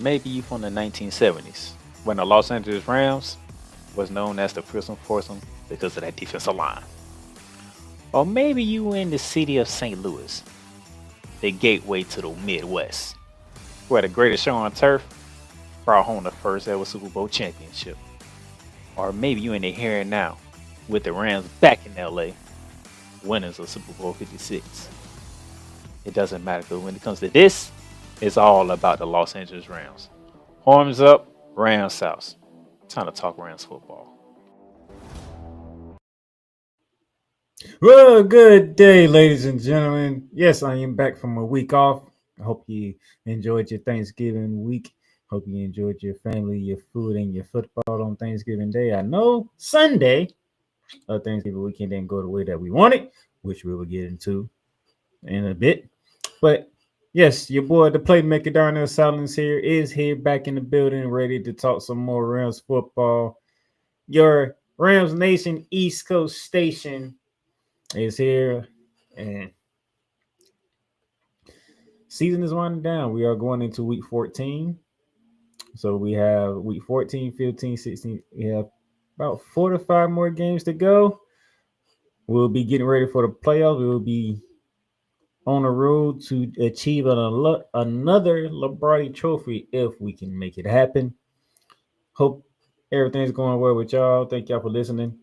maybe you from the 1970s when the Los Angeles Rams was known as the prison foursome because of that defensive line. Or maybe you in the city of St. Louis, the gateway to the Midwest, where the greatest show on turf brought home the first ever Super Bowl championship. Or maybe you in the here and now with the Rams back in LA, winners of Super Bowl 56. It doesn't matter because when it comes to this, it's all about the Los Angeles Rams. Horns up, Rams South. Time to talk Rams football. Well, good day, ladies and gentlemen. Yes, I am back from a week off. I hope you enjoyed your Thanksgiving week. Hope you enjoyed your family, your food, and your football on Thanksgiving Day. I know Sunday of Thanksgiving weekend didn't go the way that we wanted, which we will get into in a bit. But yes, your boy, the playmaker Darnell Silence here, is here back in the building, ready to talk some more Rams football. Your Rams Nation East Coast station is here, and season is winding down. We are going into week 14. So we have week 14, 15, 16. We have about 4 to 5 more games to go. We'll be getting ready for the playoffs. We will be on the road to achieve another Lombardi trophy if we can make it happen. Hope everything's going well with y'all. Thank y'all for listening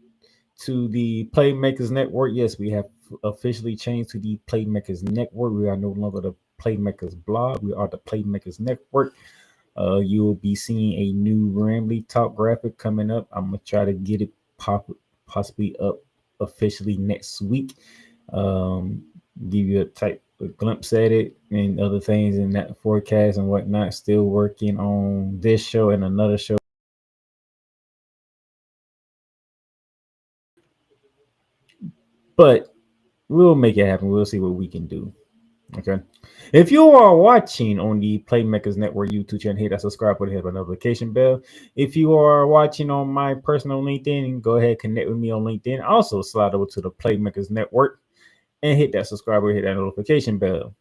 to the Playmakers Network. Yes, we have officially changed to the Playmakers Network. We are no longer the Playmakers blog. We are the Playmakers Network. You will be seeing a new Ramily Talk graphic coming up. I'm gonna try to get it possibly up officially next week. Give you a glimpse at it and other things in that forecast and whatnot. Still working on this show and another show. But we'll make it happen. We'll see what we can do. Okay. If you are watching on the Playmakers Network YouTube channel, hit that subscribe button, hit the notification bell. If you are watching on my personal LinkedIn, go ahead, connect with me on LinkedIn. Also, slide over to the Playmakers Network and hit that subscribe button, hit that notification bell.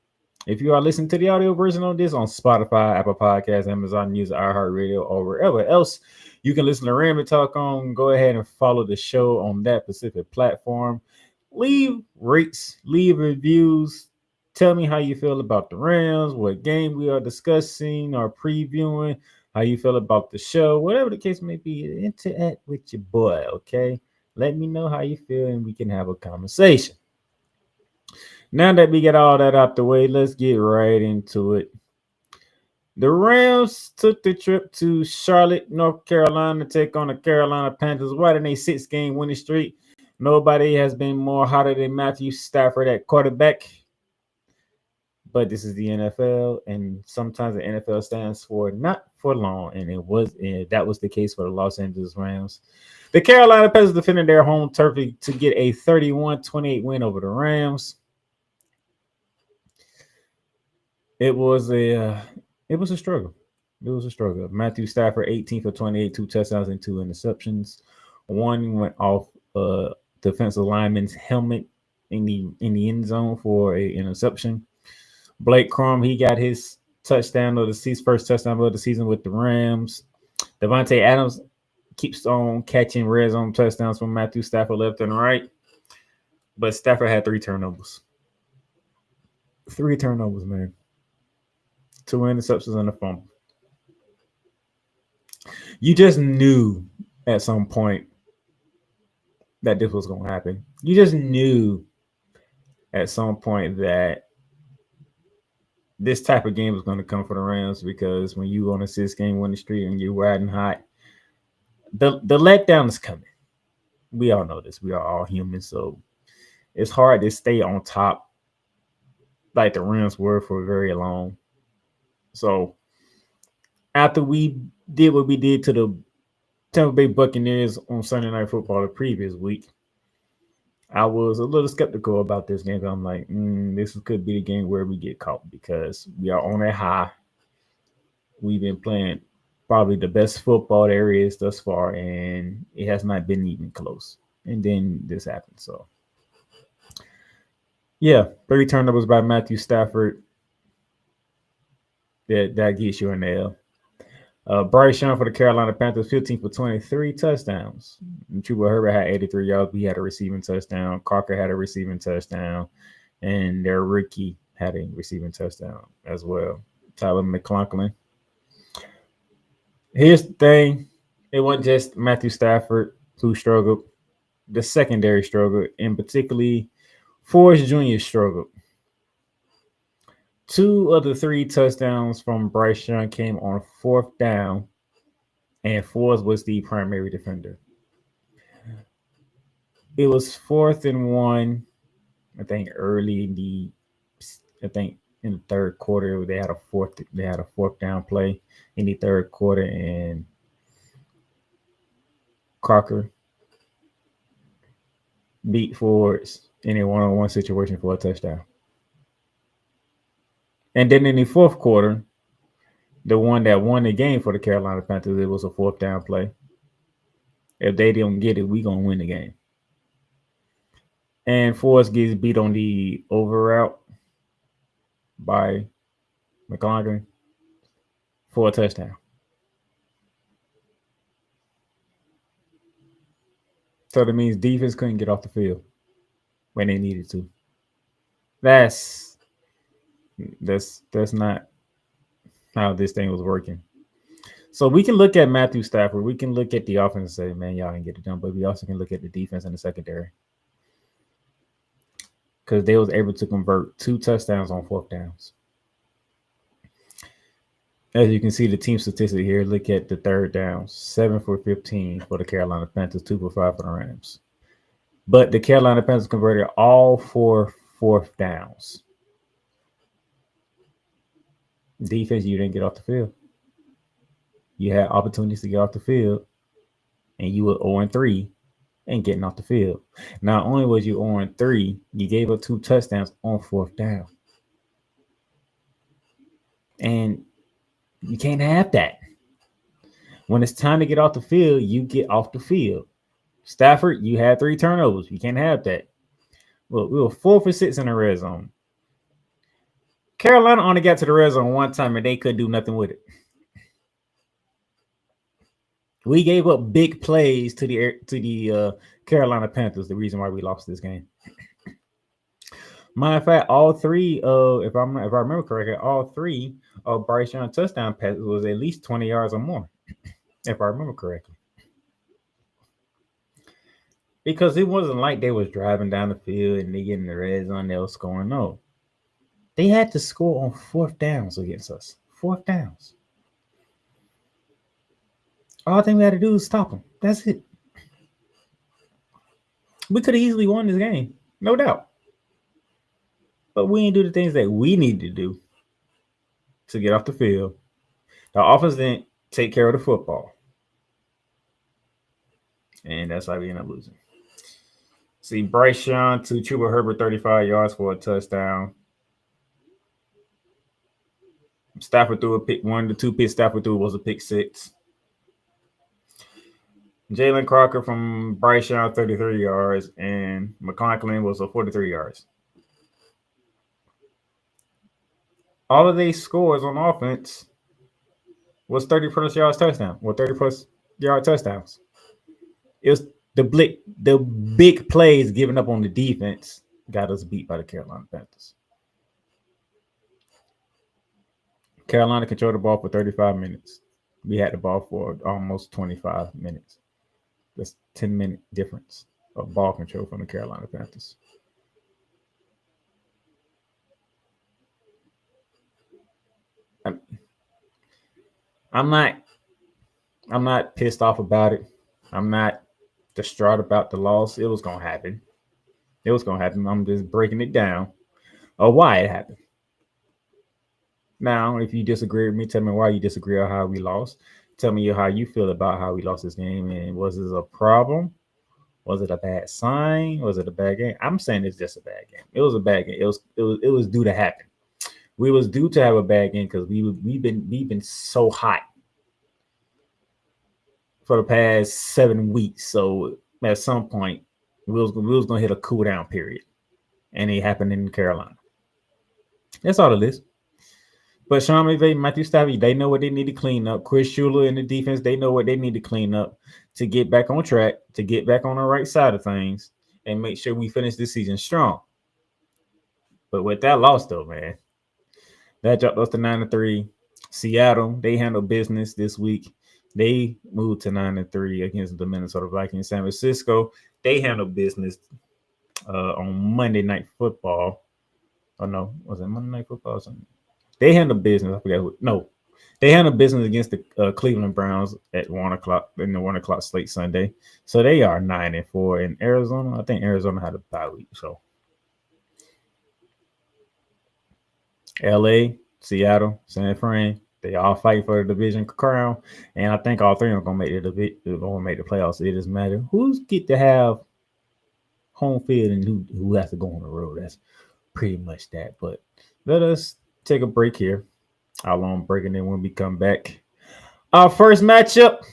If you are listening to the audio version of this on Spotify, Apple Podcasts, Amazon Music, iHeartRadio, or wherever else you can listen to Ramily Talk on, go ahead and follow the show on that specific platform. Leave rates, leave reviews. Tell me how you feel about the Rams, what game we are discussing or previewing, how you feel about the show, whatever the case may be. Interact with your boy, okay? Let me know how you feel and we can have a conversation. Now that we get all that out the way, let's get right into it. The Rams took the trip to Charlotte, North Carolina to take on the Carolina Panthers. Right in a 6-game winning streak. Nobody has been more hotter than Matthew Stafford at quarterback. But this is the NFL, and sometimes the NFL stands for not for long, and that was the case for the Los Angeles Rams. The Carolina Panthers defended their home turf to get a 31-28 win over the Rams. It was a struggle. It was a struggle. Matthew Stafford, 18 for 28, 2 touchdowns and 2 interceptions. One went off defensive lineman's helmet in the end zone for an interception. Blake Crum, he got his touchdown of the season, first touchdown of the season with the Rams. Devontae Adams keeps on catching red zone touchdowns from Matthew Stafford left and right. But Stafford had 3 turnovers. 3 turnovers, man. 2 interceptions and a fumble. You just knew at some point that this was going to happen. You just knew at some point that this type of game was going to come for the Rams because when you on a 6-game winning streak and you're riding hot, the letdown is coming. We all know this. We are all human, so it's hard to stay on top like the Rams were for very long. So after we did what we did to the Tampa Bay Buccaneers on Sunday Night Football the previous week, I was a little skeptical about this game. I'm like, this could be the game where we get caught because we are on a high. We've been playing probably the best football there is thus far, and it has not been even close. And then this happened. So, yeah, 3 turnovers by Matthew Stafford. That gets you an L. Bryce Young for the Carolina Panthers, 15 for 23 touchdowns. Chuba Herbert had 83 yards. He had a receiving touchdown. Crocker had a receiving touchdown. And their rookie had a receiving touchdown as well. Tyler McLaughlin. Here's the thing. It wasn't just Matthew Stafford who struggled. The secondary struggled, and particularly Forrest Jr. struggled. 2 of the 3 touchdowns from Bryce Young came on 4th down, and Forrest was the primary defender. It was 4th and 1, I think early in the in the third quarter they had a fourth down play in the third quarter, and Crocker beat Forrest in a one-on-one situation for a touchdown. And then in the fourth quarter, the one that won the game for the Carolina Panthers, it was a 4th down play. If they don't get it, we gonna win the game. And Forrest gets beat on the over route by McLaughlin for a touchdown. So that means defense couldn't get off the field when they needed to. That's not how this thing was working. So we can look at Matthew Stafford. We can look at the offense and say, man, y'all didn't get it done. But we also can look at the defense and the secondary, because they was able to convert 2 touchdowns on 4th downs. As you can see, the team statistic here, look at the 3rd down, 7 for 15 for the Carolina Panthers, 2 for 5 for the Rams. But the Carolina Panthers converted all 4 4th downs. Defense, you didn't get off the field. You had opportunities to get off the field, and you were 0-3 and getting off the field. Not only was you 0-3, you gave up 2 touchdowns on 4th down. And you can't have that. When it's time to get off the field, you get off the field. Stafford, you had 3 turnovers. You can't have that. Well, we were 4 for 6 in the red zone. Carolina only got to the red zone one time, and they couldn't do nothing with it. We gave up big plays to the Carolina Panthers. The reason why we lost this game. Matter of fact, all 3 if I remember correctly, all 3 of Bryce Young touchdown passes was at least 20 yards or more, if I remember correctly. Because it wasn't like they was driving down the field and they getting the red zone, they was scoring. No. They had to score on 4th downs against us. 4th downs. All thing we had to do is stop them. That's it. We could have easily won this game, no doubt. But we didn't do the things that we need to do to get off the field. The offense didn't take care of the football. And that's why we ended up losing. See, Bryce Young to Chuba Herbert, 35 yards for a touchdown. Stafford threw a pick. 1 of the 2 picks Stafford threw was a pick 6. Jalen Crocker from Bryce Young, 33 yards, and McLaughlin was a 43 yards. All of these scores on offense was 30+ yards touchdown, or 30+ yard touchdowns. It was the big plays given up on the defense got us beat by the Carolina Panthers. Carolina controlled the ball for 35 minutes. We had the ball for almost 25 minutes. That's 10-minute difference of ball control from the Carolina Panthers. I'm not pissed off about it. I'm not distraught about the loss. It was gonna happen. I'm just breaking it down of why it happened. Now, if you disagree with me, tell me why you disagree on how we lost. Tell me how you feel about how we lost this game, and was this a problem? Was it a bad sign? Was it a bad game? I'm saying it's just a bad game. It was a bad game. It was due to happen. We was due to have a bad game because we've been so hot for the past 7 weeks. So at some point, we was gonna hit a cool down period, and it happened in Carolina. That's all it is. But Sean McVay, Matthew Stafford, they know what they need to clean up. Chris Schuler and the defense, they know what they need to clean up to get back on track, to get back on the right side of things, and make sure we finish this season strong. But with that loss, though, man, that dropped us to 9-3. Seattle, they handled business this week. They moved to 9-3 against the Minnesota Vikings. San Francisco, they handled business on Monday Night Football. Oh no, was it Monday Night Football or something? They handled business. I forgot who. No, they handled business against the Cleveland Browns at 1:00 in the 1:00 slate Sunday. So they are 9-4 in Arizona. I think Arizona had a bye week. So LA, Seattle, San Fran, they all fight for the division crown, and I think all three are gonna make the playoffs. It doesn't matter who's get to have home field and who has to go on the road. That's pretty much that. But let us take a break here. Our long break, and then when we come back, our first matchup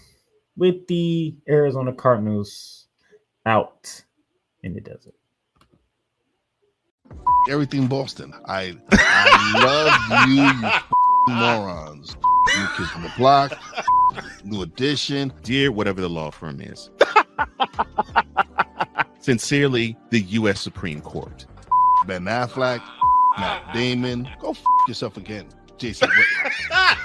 with the Arizona Cardinals out in the desert. Everything Boston. I love you morons. New Kids on the Block, New Edition. Dear whatever the law firm is. Sincerely, the U.S. Supreme Court. Ben Affleck, Matt Damon. Go yourself again, Jason Whitlock.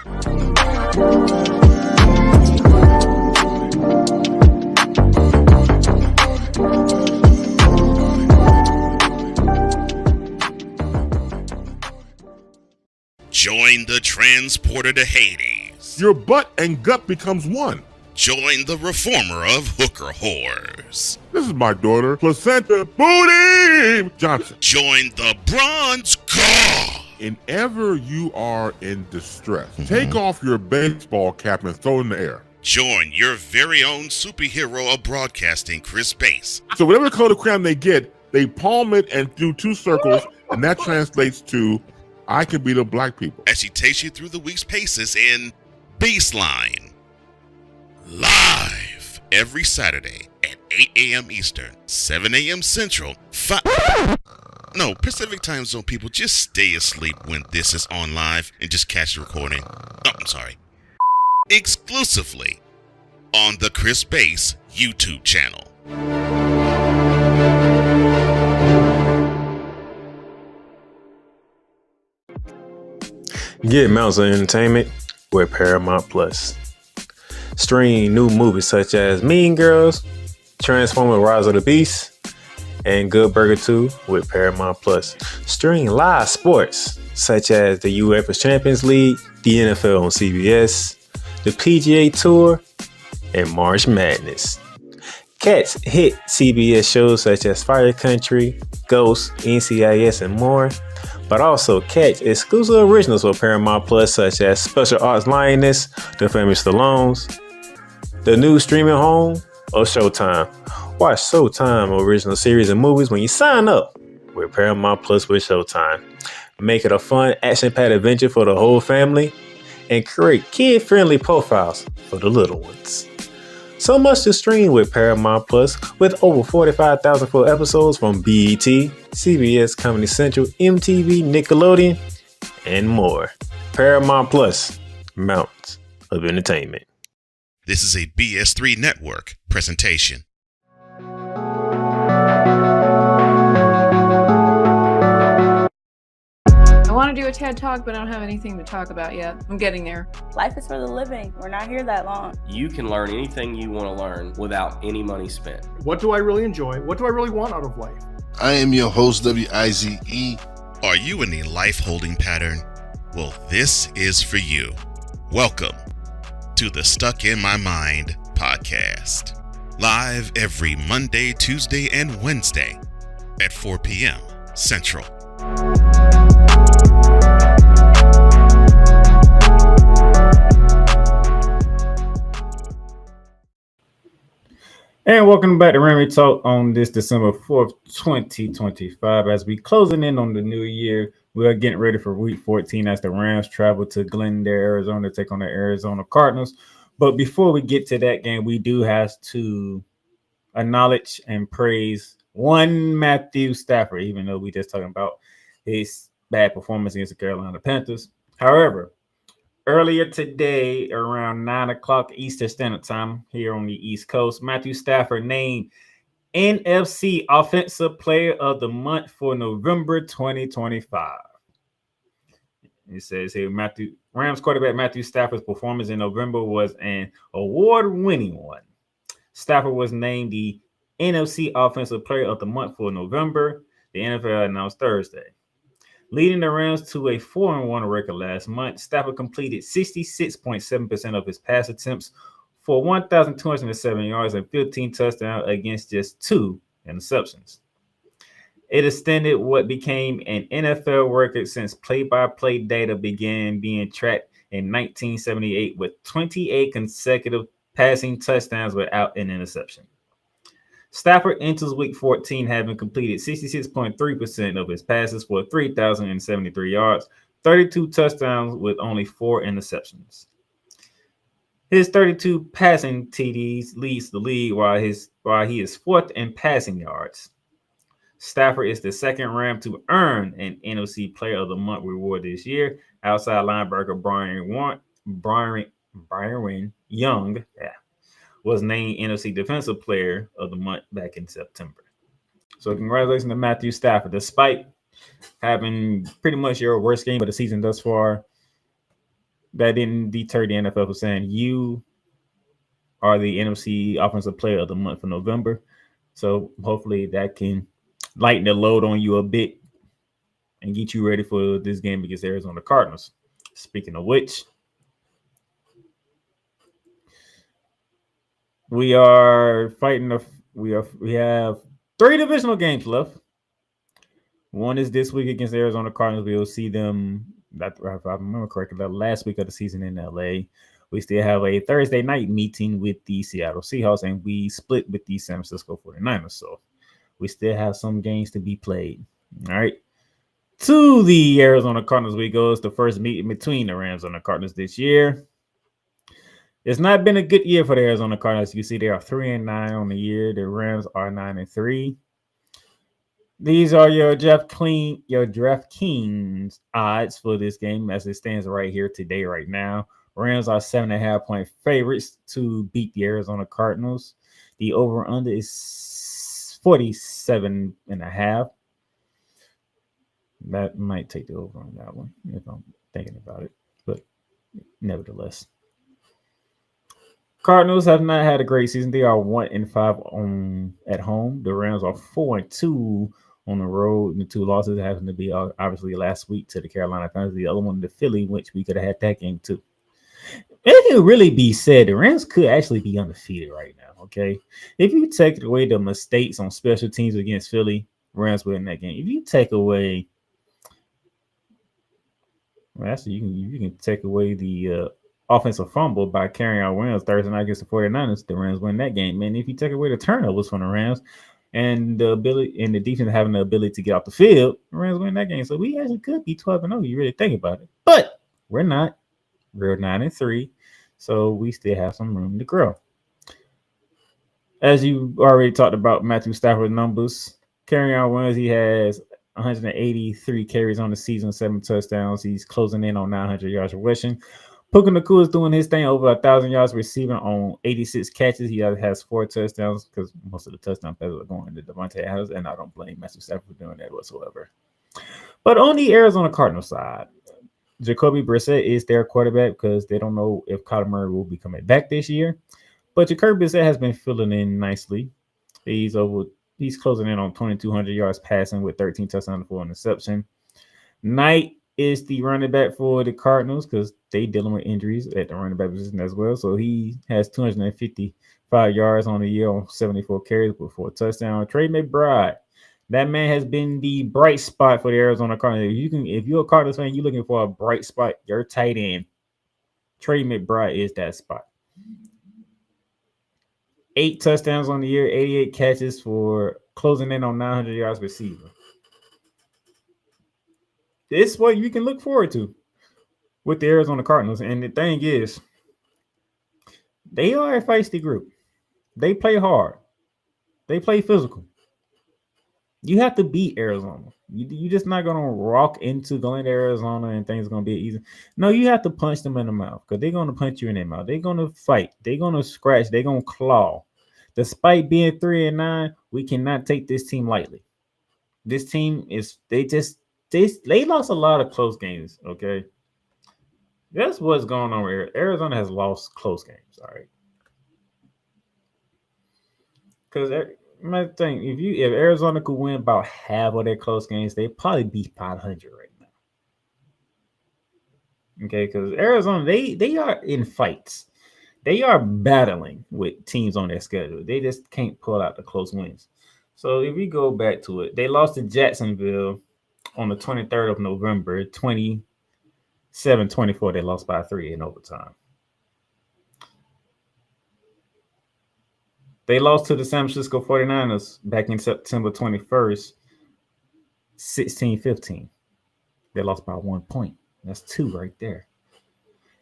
Join the transporter to Hades. Your butt and gut becomes one. Join the reformer of hooker whores. This is my daughter, Placenta Booty Johnson. Join the bronze god. And ever you are in distress, take off your baseball cap and throw it in the air. Join your very own superhero of broadcasting, Chris Bass. So whatever color crayon they get, they palm it and do two circles, and that translates to, I can beat up black people. As she takes you through the week's paces in Baseline. Live every Saturday at 8 a.m. Eastern, 7 a.m. Central, Pacific time zone people, just stay asleep when this is on live and just catch the recording. Oh, I'm sorry. Exclusively on the Chris Bass YouTube channel. Get Mounts of Entertainment with Paramount Plus. Stream new movies such as Mean Girls, Transformers: Rise of the Beast, and Good Burger 2 with Paramount Plus. Stream live sports such as the UEFA Champions League, the NFL on CBS, the PGA Tour, and March Madness. Catch hit CBS shows such as Fire Country, Ghost, NCIS, and more. But also catch exclusive originals for Paramount Plus such as Special Arts Lioness, The Famous Stallones, the new streaming home, or Showtime. Watch Showtime original series and movies when you sign up with Paramount Plus with Showtime. Make it a fun, action-packed adventure for the whole family and create kid-friendly profiles for the little ones. So much to stream with Paramount Plus with over 45,000 full episodes from BET, CBS, Comedy Central, MTV, Nickelodeon, and more. Paramount Plus, Mounts of Entertainment. This is a BS3 Network presentation. I want to do a TED Talk, but I don't have anything to talk about yet. I'm getting there. Life is for the living. We're not here that long. You can learn anything you want to learn without any money spent. What do I really enjoy? What do I really want out of life? I am your host, WIZE. Are you in a life holding pattern? Well, this is for you. Welcome to the Stuck in My Mind podcast. Live every Monday, Tuesday, and Wednesday at 4 p.m. Central. And welcome back to Ramily Talk on this December 4th, 2025. As we closing in on the new year, we are getting ready for week 14 as the Rams travel to Glendale, Arizona to take on the Arizona Cardinals. But before we get to that game, we do have to acknowledge and praise one Matthew Stafford, even though we just talking about his bad performance against the Carolina Panthers. However, earlier today, around 9 o'clock Eastern Standard Time here on the East Coast, Matthew Stafford named NFC Offensive Player of the Month for November 2025. It says here, Rams quarterback Matthew Stafford's performance in November was an award-winning one. Stafford was named the NFC Offensive Player of the Month for November, the NFL announced Thursday. Leading the Rams to a 4-1 record last month, Stafford completed 66.7% of his pass attempts for 1,207 yards and 15 touchdowns against just 2 interceptions. It extended what became an NFL record since play-by-play data began being tracked in 1978 with 28 consecutive passing touchdowns without an interception. Stafford enters Week 14 having completed 66.3% of his passes for 3,073 yards, 32 touchdowns with only 4 interceptions. His 32 passing TDs leads the league while he is fourth in passing yards. Stafford is the second Ram to earn an NFC Player of the Month reward this year, outside linebacker Byron Young was named NFC Defensive Player of the Month back in September. So congratulations to Matthew Stafford. Despite having pretty much your worst game of the season thus far, that didn't deter the NFL from saying you are the NFC Offensive Player of the Month for November. So hopefully that can lighten the load on you a bit and get you ready for this game against Arizona Cardinals. Speaking of which, we are fighting. We have 3 divisional games left. One is this week against Arizona Cardinals. We will see them, if I remember correctly, the last week of the season in LA. We still have a Thursday night meeting with the Seattle Seahawks, and we split with the San Francisco 49ers. So we still have some games to be played. All right. To the Arizona Cardinals we go. It's the first meeting between the Rams and the Cardinals this year. It's not been a good year for the Arizona Cardinals. You see, they are 3-9 on the year. The Rams are 9-3. These are your DraftKings odds for this game as it stands right here today, right now. Rams are 7.5-point favorites to beat the Arizona Cardinals. The over-under is 47.5. That might take the over on that one if I'm thinking about it, but nevertheless. Cardinals have not had a great season. They are 1-5 at home. The Rams are 4-2 on the road. And the 2 losses happen to be obviously last week to the Carolina Panthers. The other one to Philly, which we could have had that game too. It can really be said the Rams could actually be undefeated right now. Okay, if you take away the mistakes on special teams against Philly, Rams win that game. If you take away, well, actually, you can take away the offensive fumble by carrying out Rams Thursday night against the 49ers, the Rams win that game. And if you take away the turnovers from the Rams and the ability and the defense having the ability to get off the field, the Rams win that game. So we actually could be 12-0. You really think about it, but we're not. We're 9-3, so we still have some room to grow. As you already talked about Matthew Stafford numbers, carrying out wins, he has 183 carries on the season, 7 touchdowns. He's closing in on 900 yards rushing. Puka Nacua is doing his thing, over 1,000 yards receiving on 86 catches. He has 4 touchdowns because most of the touchdown passes are going to Devontae Adams, and I don't blame Matthew Stafford for doing that whatsoever. But on the Arizona Cardinals side, Jacoby Brissett is their quarterback because they don't know if Kyler Murray will be coming back this year. But Jacoby Brissett has been filling in nicely. He's closing in on 2,200 yards passing with 13 touchdowns for an interception. Knight is the running back for the Cardinals because they dealing with injuries at the running back position as well. So he has 255 yards on the year on 74 carries with 4 touchdowns. Trey McBride, that man has been the bright spot for the Arizona Cardinals. If you're a Cardinals fan, you're looking for a bright spot, your tight end, Trey McBride is that spot. 8 touchdowns on the year, 88 catches for closing in on 900 yards receiving. This is what you can look forward to with the Arizona Cardinals. And the thing is, they are a feisty group. They play hard. They play physical. You have to beat Arizona. You're just not gonna walk into Glendale, Arizona, and things are gonna be easy. No, you have to punch them in the mouth because they're gonna punch you in the mouth. They're gonna fight. They're gonna scratch. They're gonna claw. Despite being 3-9, we cannot take this team lightly. This team is they lost a lot of close games. Okay, that's what's going on here. Arizona has lost close games. All right, because my thing, if Arizona could win about half of their close games, they'd probably be 500 right now. Okay, because Arizona, they are in fights. They are battling with teams on their schedule. They just can't pull out the close wins. So if we go back to it, they lost to Jacksonville on the 23rd of November, 27-24. They lost by 3 in overtime. They lost to the San Francisco 49ers back in September 21st, 16-15. They lost by 1 point. That's 2 right there.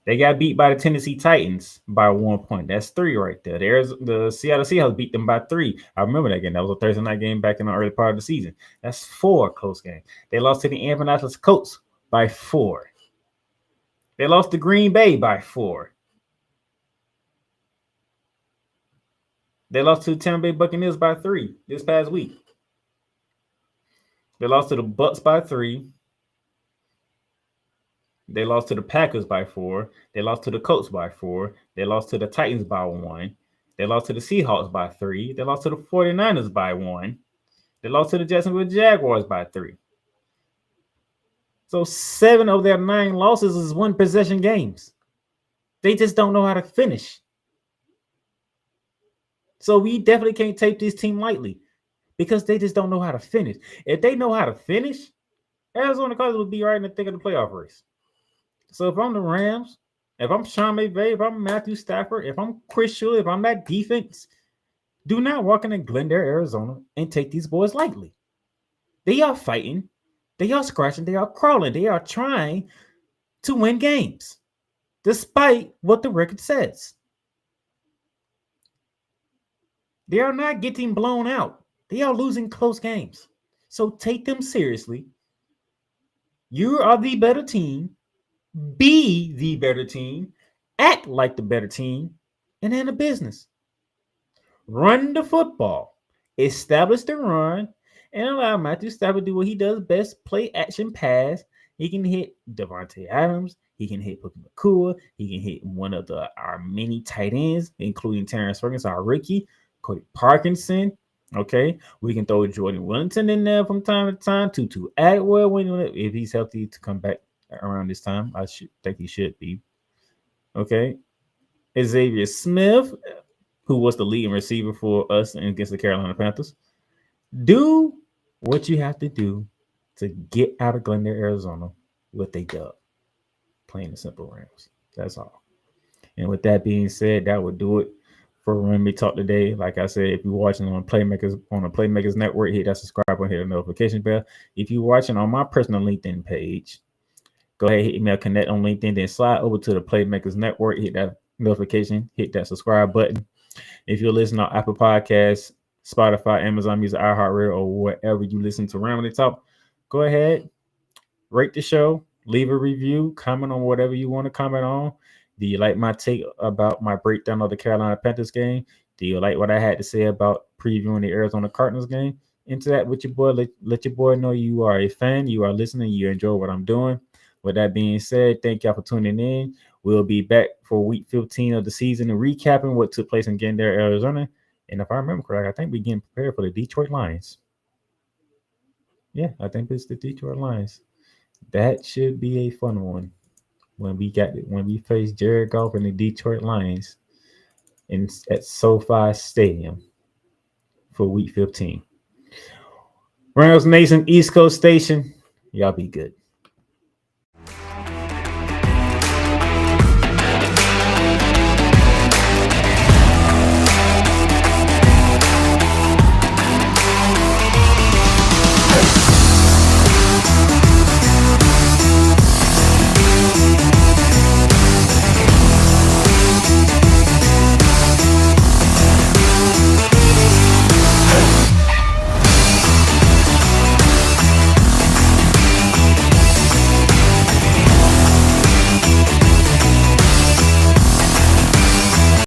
They got beat by the Tennessee Titans by 1 point. That's 3 right there. The Seattle Seahawks beat them by 3. I remember that game. That was a Thursday night game back in the early part of the season. That's 4 close games. They lost to the Indianapolis Colts by 4. They lost to Green Bay by 4. They lost to the Tampa Bay Buccaneers by 3 this past week. They lost to the Bucs by 3. They lost to the Packers by 4. They lost to the Colts by 4. They lost to the Titans by 1. They lost to the Seahawks by 3. They lost to the 49ers by 1. They lost to the Jacksonville Jaguars by 3. So 7 of their 9 losses is one possession games. They just don't know how to finish. So we definitely can't take this team lightly because they just don't know how to finish. If they know how to finish, Arizona Cardinals would be right in the thick of the playoff race. So if I'm the Rams, if I'm Sean McVay, if I'm Matthew Stafford, if I'm Chris Shula, if I'm that defense, do not walk into Glendale, Arizona, and take these boys lightly. They are fighting. They are scratching. They are crawling. They are trying to win games, despite what the record says. They are not getting blown out. They are losing close games. So take them seriously. You are the better team. Be the better team. Act like the better team. And handle business. Run the football. Establish the run. And allow Matthew Stafford to do what he does best. Play action pass. He can hit Devontae Adams. He can hit Puka Nacua. He can hit one of our many tight ends, including Terrence Ferguson, our rookie. Cody Parkinson, okay? We can throw Jordan Wellington in there from time to time. Tutu Atwell, if he's healthy to come back around this time. I think he should be. Okay? Xavier Smith, who was the leading receiver for us against the Carolina Panthers. Do what you have to do to get out of Glendale, Arizona with a dub. Plain and simple, Rams. That's all. And with that being said, that would do it for Ramily Talk today. Like I said, if you're watching on the Playmakers Network, hit that subscribe button, hit the notification bell. If you're watching on my personal LinkedIn page, go ahead, hit email connect on LinkedIn, then slide over to the Playmakers Network, hit that notification, hit that subscribe button. If you're listening on Apple Podcasts, Spotify, Amazon Music, iHeartRadio, or wherever you listen to Ramily Talk, go ahead, rate the show, leave a review, comment on whatever you want to comment on. Do you like my take about my breakdown of the Carolina Panthers game? Do you like what I had to say about previewing the Arizona Cardinals game? Interact with your boy. Let your boy know you are a fan. You are listening. You enjoy what I'm doing. With that being said, thank y'all for tuning in. We'll be back for week 15 of the season and recapping what took place in Glendale, Arizona. And if I remember correctly, I think we're getting prepared for the Detroit Lions. Yeah, I think it's the Detroit Lions. That should be a fun one. When we face Jared Goff and the Detroit Lions at SoFi Stadium for week 15. Rams Nation, East Coast Station, y'all be good.